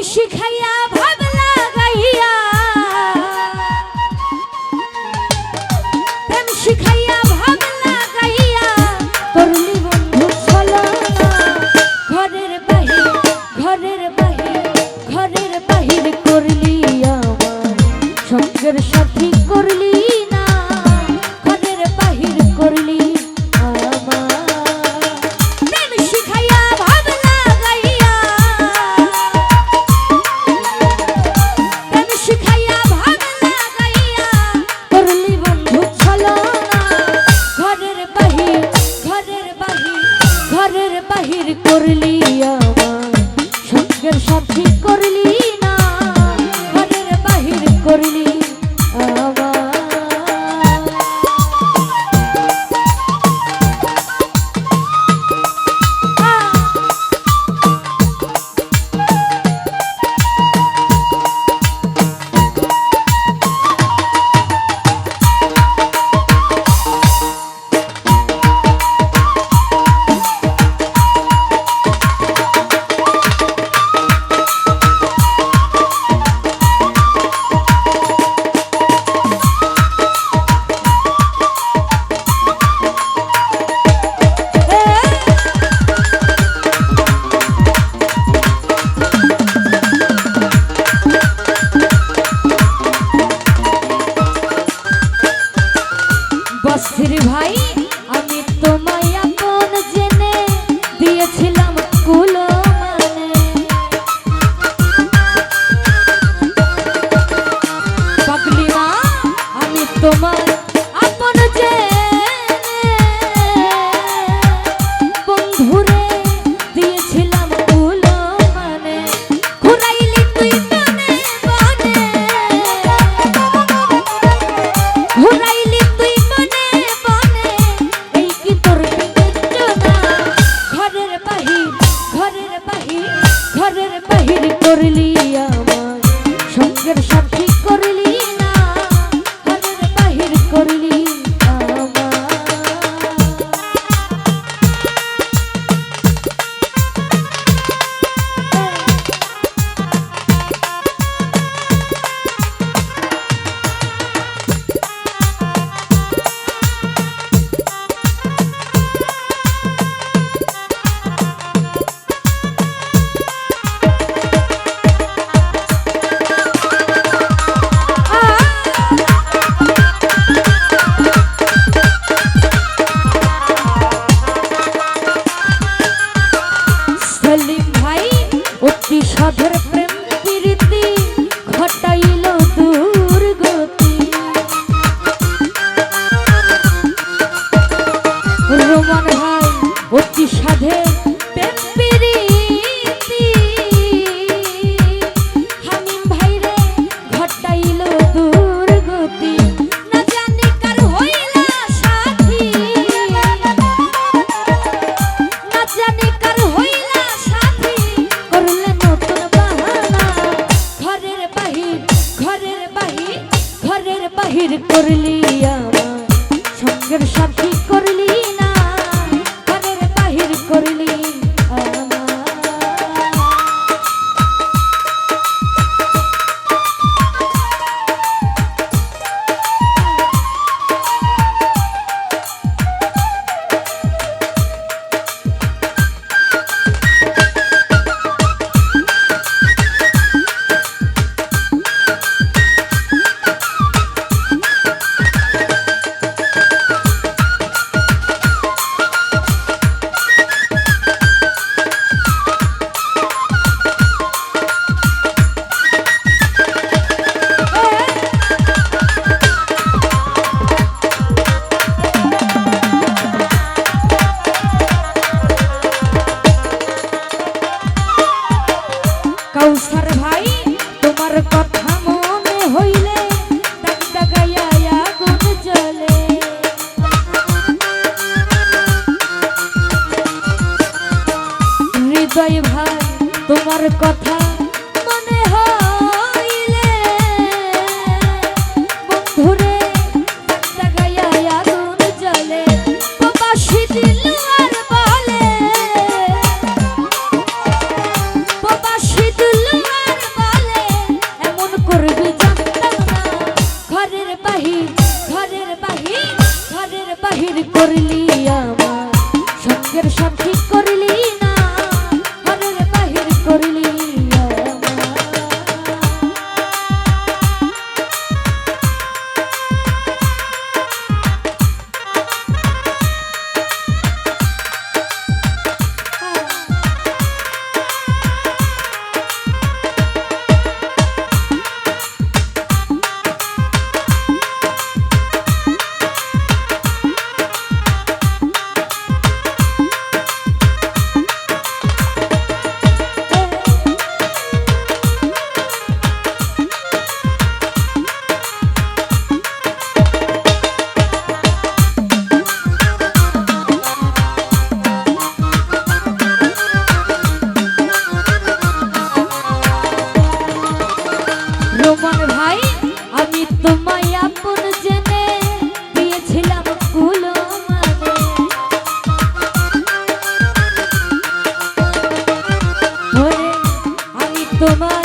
শিখাইয়া ভাব লাগাইয়া প্রেম শিখাইয়া ভাব লাগাইয়া করলি বন্ধু ছলনা ঘরের বাহির ঘরের বাহির ঘরের বাহির করলি আমার সঙ্গের সাথী করলি না ঘরের বাহির করলি বাহির করলি আমার সঙ্গের সাথী করলি না ঘরের বাহির করলি বস্তির ভাই আমি তোমায় আপন জেনে দিয়েছিলাম কুলো মানে পাগলি মা আমি তোমায় আপন জেনে বন্ধুরে দিয়েছিলাম কুলো মানে ঘুরাইলি তুই মনে মনে ঘুরাইলি তুই ঘরের বাহির করলি আমার সঙ্গের সাথী করলি না ঘরের বাহির করলি অতি সাধের প্রেম প্রীতি ঘটাইল দুর্গতি রোমান ভাই অতি সাধের প্রেম প্রীতি হামিম ভাই রে ঘটাইল দুর্গতি না জানি কার হইলা সাথী না জানি কার হইলা সাথী করলে নতুন বাহানা ঘরের বাহির ঘরের বাহির ঘরের বাহির করলি আমার সঙ্গের সাথী করলি না ঘরের বাহির করলি কাউসার ভাই তোমার কথা মনে হইলে দাগ দাগাইয়া আগুন জ্বলে হৃদয় ভাই তোমার কথা মনে হইলে বন্ধুরে দাগ দাগাইয়া আগুন জ্বলে প্রবাসী দিল আর বলে প্রবাসী দিল আর তোমার